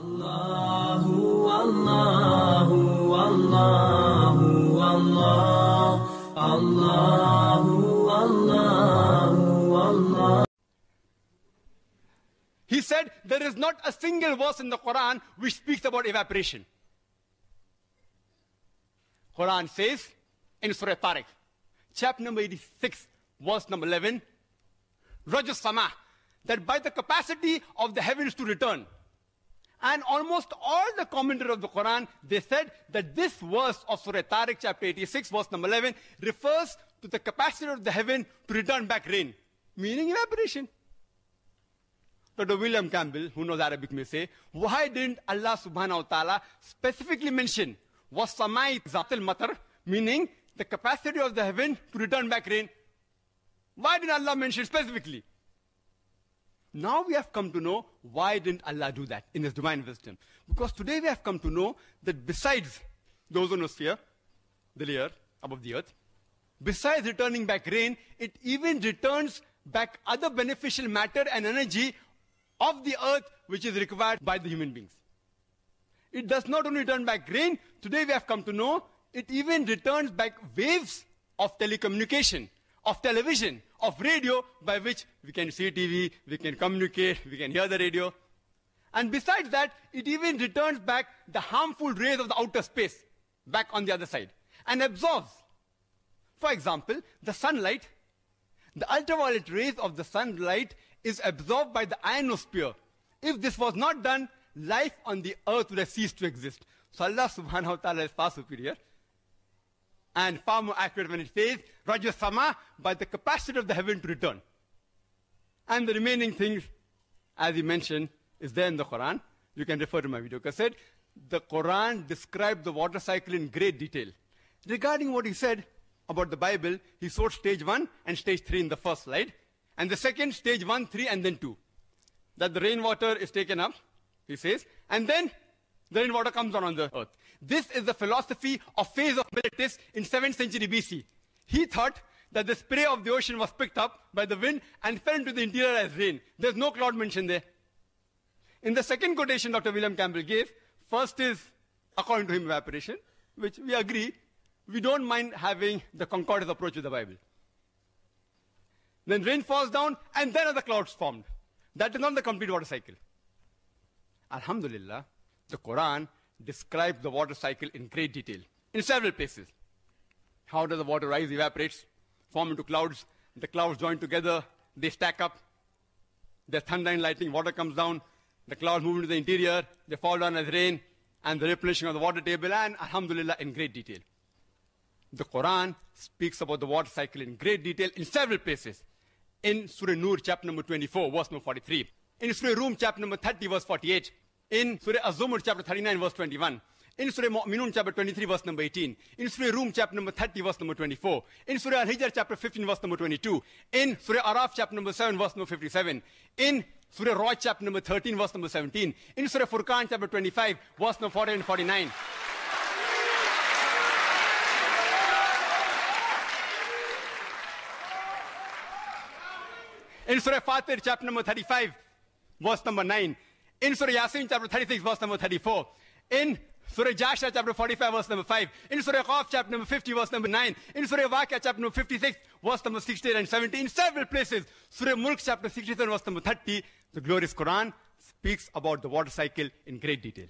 Allahu, Allahu, Allahu, Allah, Allahu, Allahu, Allah. He said there is not a single verse in the Quran which speaks about evaporation. Quran says in Surah Tariq, chapter number 86, verse number 11, Rajus Sama, that by the capacity of the heavens to return. And almost all the commentators of the Quran, they said that this verse of Surah Tariq, chapter 86, verse number 11, refers to the capacity of the heaven to return back rain, meaning evaporation. Dr. William Campbell, who knows Arabic, may say, why didn't Allah subhanahu wa ta'ala specifically mention was samai zatil matar, meaning the capacity of the heaven to return back rain? Why did Allah mention specifically? Now we have come to know why didn't Allah do that in His divine wisdom. Because today we have come to know that besides the ozonosphere, the layer above the earth, besides returning back rain, it even returns back other beneficial matter and energy of the earth which is required by the human beings. It does not only return back rain, today we have come to know it even returns back waves of telecommunication, of television, of radio, by which we can see TV, we can communicate, we can hear the radio. And besides that, it even returns back the harmful rays of the outer space, back on the other side, and absorbs. For example, the sunlight, the ultraviolet rays of the sunlight is absorbed by the ionosphere. If this was not done, life on the earth would have ceased to exist. So Allah subhanahu wa ta'ala is far superior and far more accurate when it says, Raja Sama, by the capacity of the heaven to return. And the remaining things, as he mentioned, is there in the Quran. You can refer to my video cassette. The Quran described the water cycle in great detail. Regarding what he said about the Bible, he showed stage 1 and stage 3 in the first slide. And the second, stage 1, 3, and then 2. That the rainwater is taken up, he says, and then the rainwater comes down on the earth. This is the philosophy of Phase of Miletus in 7th century BC. He thought that the spray of the ocean was picked up by the wind and fell into the interior as rain. There's no cloud mentioned there. In the second quotation Dr. William Campbell gave, first is, according to him, evaporation, which we agree, we don't mind having the concordance approach with the Bible. Then rain falls down, and then other clouds formed. That is not the complete water cycle. Alhamdulillah, the Quran describes the water cycle in great detail, in several places. How does the water rise, evaporates, form into clouds, the clouds join together, they stack up, there's thunder and lightning, water comes down, the clouds move into the interior, they fall down as rain, and the replenishing of the water table, and Alhamdulillah, in great detail. The Quran speaks about the water cycle in great detail in several places. In Surah Nur, chapter number 24, verse number 43. In Surah Rum, chapter number 30, verse 48. In Surah Az-Zumar, chapter 39, verse 21. In Surah Mu'minun, chapter 23, verse number 18. In Surah Rum, chapter number 30, verse number 24. In Surah Al-Hijr, chapter 15, verse number 22. In Surah Araf, chapter number 7, verse number 57. In Surah Ra'd, chapter number 13, verse number 17. In Surah Furqan, chapter 25, verse number 40 and 49. In Surah Fatir, chapter number 35, verse number 9. In Surah Yasin, chapter 36, verse number 34. In Surah Jasha, chapter 45, verse number 5. In Surah Qaf, chapter number 50, verse number 9. In Surah Waqia, chapter number 56, verse number 16 and 17. In several places, Surah Mulk, chapter 67, verse number 30, the glorious Quran speaks about the water cycle in great detail.